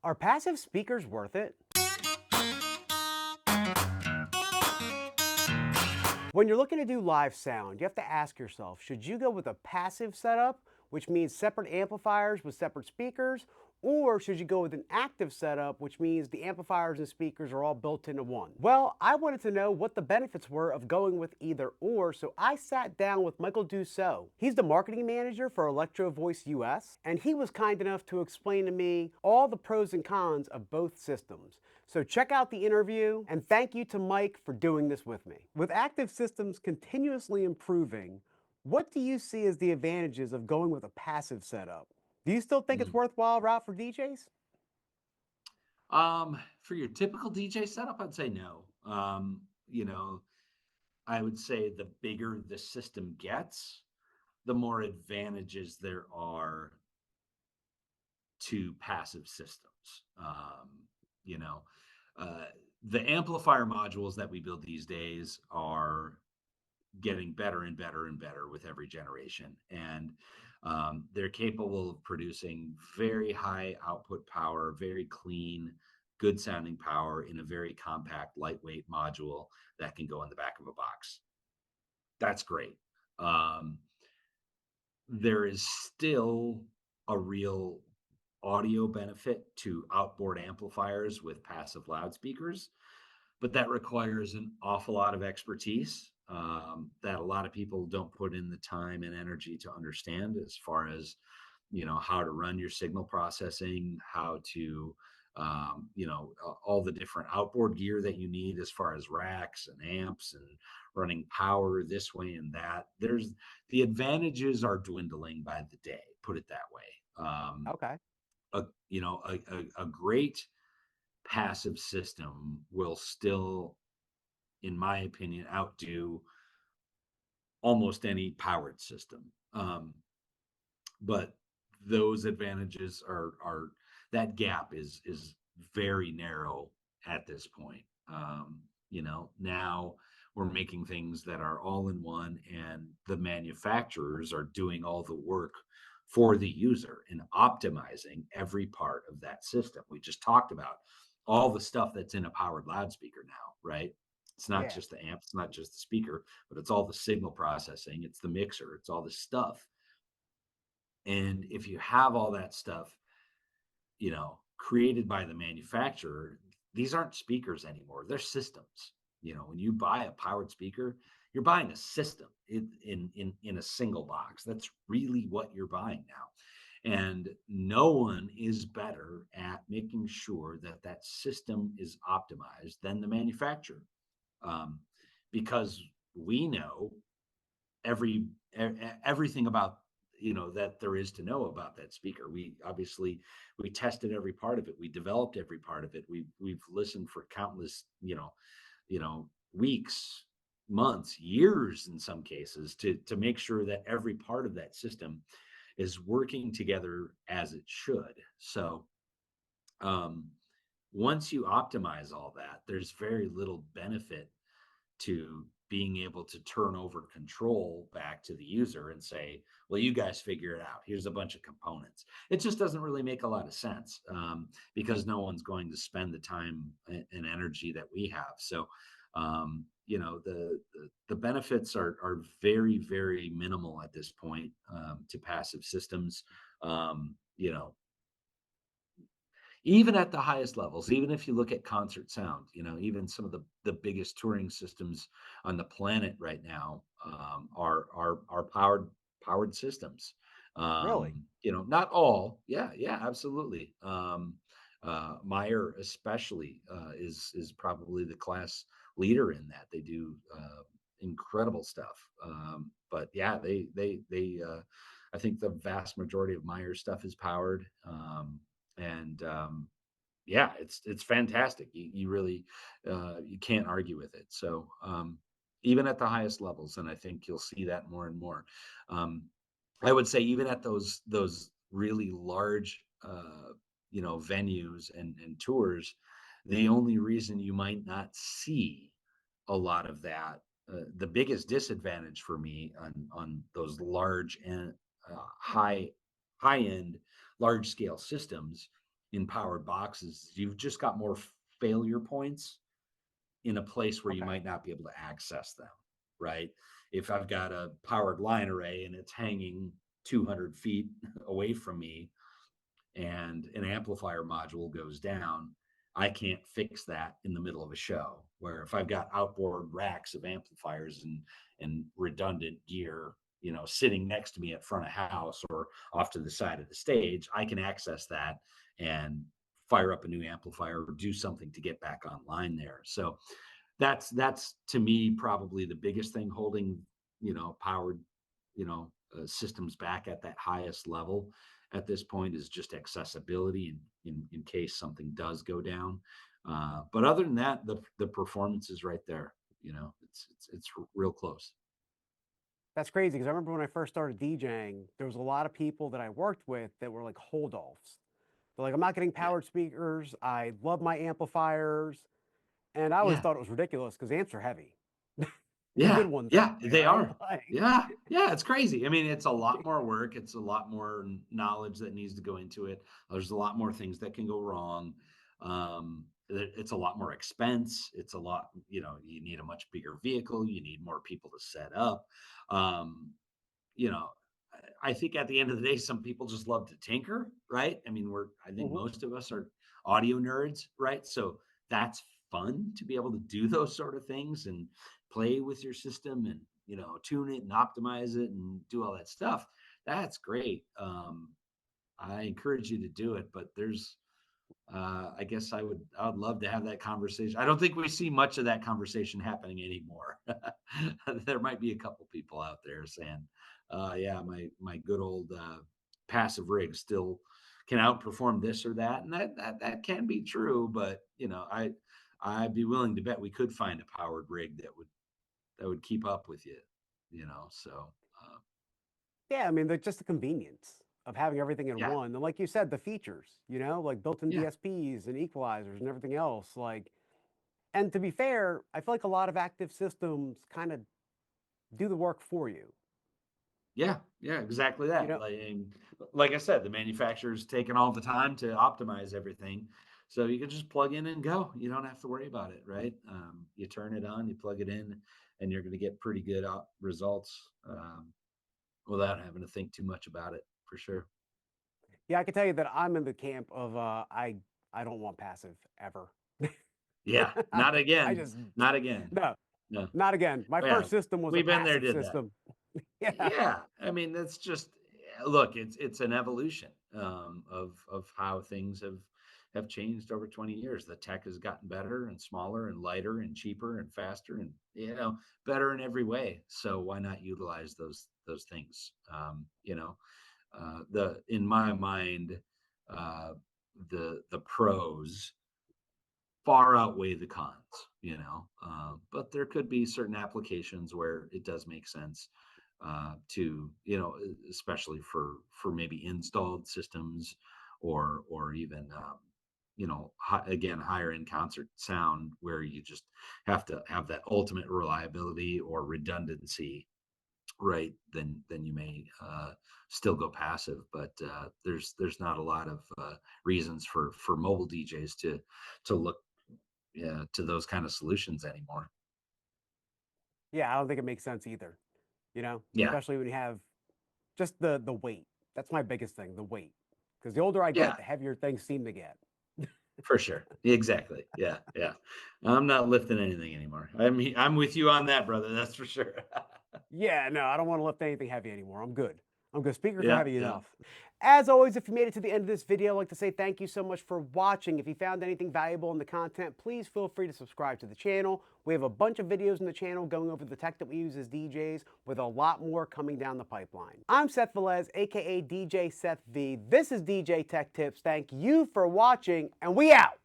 Are passive speakers worth it? When you're looking to do live sound, you have to ask yourself, should you go with a passive setup, which means separate amplifiers with separate speakers, or should you go with an active setup, which means the amplifiers and speakers are all built into one? Well, I wanted to know what the benefits were of going with either or, so I sat down with Michael Doucot. He's the marketing manager for Electro-Voice US, and he was kind enough to explain to me all the pros and cons of both systems. So check out the interview, and thank you to Mike for doing this with me. With active systems continuously improving, what do you see as the advantages of going with a passive setup? Do you still think it's Mm. worthwhile route for DJs? For your typical DJ setup, I'd say no. I would say the bigger the system gets, the more advantages there are to passive systems. You know, uh, the amplifier modules that we build these days are getting better and better and better with every generation. And they're capable of producing very high output power, very clean, good sounding power in a very compact, lightweight module that can go in the back of a box. That's great. Um, there is still a real audio benefit to outboard amplifiers with passive loudspeakers, but that requires an awful lot of expertise that a lot of people don't put in the time and energy to understand, as far as how to run your signal processing, how to all the different outboard gear that you need as far as racks and amps and running power this way and that. There's the advantages are dwindling by the day, put it that way. Okay. A great passive system will still, in my opinion, outdo almost any powered system. But those advantages are that gap is very narrow at this point. Now we're making things that are all in one, and the manufacturers are doing all the work for the user and optimizing every part of that system. We just talked about all the stuff that's in a powered loudspeaker now, right? It's not Yeah. just the amp, it's not just the speaker, but it's all the signal processing, it's the mixer, it's all the stuff. And if you have all that stuff, created by the manufacturer, these aren't speakers anymore. They're systems. When you buy a powered speaker, you're buying a system in a single box. That's really what you're buying now. And no one is better at making sure that that system is optimized than the manufacturer, um, because we know everything about that there is to know about that speaker. We tested every part of it, we developed every part of it, we've listened for countless weeks, months, years in some cases, to make sure that every part of that system is working together as it should. So um once you optimize all that, there's very little benefit to being able to turn over control back to the user and say, well, you guys figure it out. Here's a bunch of components. It just doesn't really make a lot of sense, because no one's going to spend the time and energy that we have. So, the benefits are very, very minimal at this point, to passive systems. Um, you know, Even at the highest levels, even if you look at concert sound, even some of the biggest touring systems on the planet right now, are powered systems. Really? Not all. Yeah, yeah, absolutely. Meyer especially is probably the class leader in that. They do incredible stuff. But yeah, I think the vast majority of Meyer's stuff is powered. And Yeah, it's fantastic. You really you can't argue with it. So even at the highest levels, and I think you'll see that more and more. Um, I would say even at those really large venues and tours, the only reason you might not see a lot of that, the biggest disadvantage for me on those large and high end large scale systems, in powered boxes, you've just got more failure points in a place where you Okay. might not be able to access them, right? If I've got a powered line array and it's hanging 200 feet away from me, and an amplifier module goes down, I can't fix that in the middle of a show. Where if I've got outboard racks of amplifiers and redundant gear, sitting next to me at front of house or off to the side of the stage, I can access that and fire up a new amplifier or do something to get back online there. So that's to me probably the biggest thing holding powered systems back at that highest level at this point is just accessibility in case something does go down. But other than that, the performance is right there. It's real close. That's crazy because I remember when I first started DJing, there was a lot of people that I worked with that were like hold-offs. They're like, I'm not getting Yeah, powered speakers. I love my amplifiers. And I always yeah, thought it was ridiculous because amps are heavy. The yeah, good ones yeah. anyway, They right? are. Like, Yeah, yeah. It's crazy. I mean, it's a lot more work. It's a lot more knowledge that needs to go into it. There's a lot more things that can go wrong. It's a lot more expense. It's a lot. You need a much bigger vehicle. You need more people to set up. Um, you know, I think at the end of the day, some people just love to tinker, right? I mean, I think mhm. most of us are audio nerds, right? So that's fun to be able to do those sort of things and play with your system and, tune it and optimize it and do all that stuff. That's great. I encourage you to do it, but I guess I would love to have that conversation. I don't think we see much of that conversation happening anymore. There might be a couple people out there saying, yeah, my good old passive rig still can outperform this or that." And that can be true, but I'd be willing to bet we could find a powered rig that would keep up with you, so Yeah, I mean, just the convenience of having everything in yeah, one. And like you said, the features, like built-in yeah, DSPs and equalizers and everything else. Like, and to be fair, I feel like a lot of active systems kind of do the work for you. yeah, yeah, exactly You that. know, Like I said, the manufacturer's taking all the time to optimize everything. So you can just plug in and go. You don't have to worry about it, right? You turn it on, you plug it in, and you're going to get pretty good results without having to think too much about it, for sure. yeah, I can tell you that I'm in the camp of I don't want passive ever. Yeah, I, not I again, just not again. no, No, not again. My yeah, first system was a we've been there, passive did that. system. Yeah. Yeah, I mean, that's just look, it's an evolution of how things have changed over 20 years. The tech has gotten better and smaller and lighter and cheaper and faster and better in every way. So why not utilize those things? The in my mind, uh, the pros far outweigh the cons. But there could be certain applications where it does make sense to especially for maybe installed systems or even again higher end concert sound where you just have to have that ultimate reliability or redundancy, right? Then you may still go passive, but there's not a lot of reasons for mobile DJs to look, yeah, to those kind of solutions anymore. Yeah, I don't think it makes sense either. Yeah, Especially when you have just the weight. That's my biggest thing, the weight. Because the older I yeah, get, the heavier things seem to get. for sure. Exactly. Yeah, yeah. I'm not lifting anything anymore. I'm with you on that, brother. That's for sure. Yeah, no, I don't want to lift anything heavy anymore. I'm good. I'm good. Speakers are Yeah, heavy yeah. enough. As always, if you made it to the end of this video, I'd like to say thank you so much for watching. If you found anything valuable in the content, please feel free to subscribe to the channel. We have a bunch of videos in the channel going over the tech that we use as DJs, with a lot more coming down the pipeline. I'm Seth Velez, aka DJ Seth V. This is DJ Tech Tips. Thank you for watching, and we out.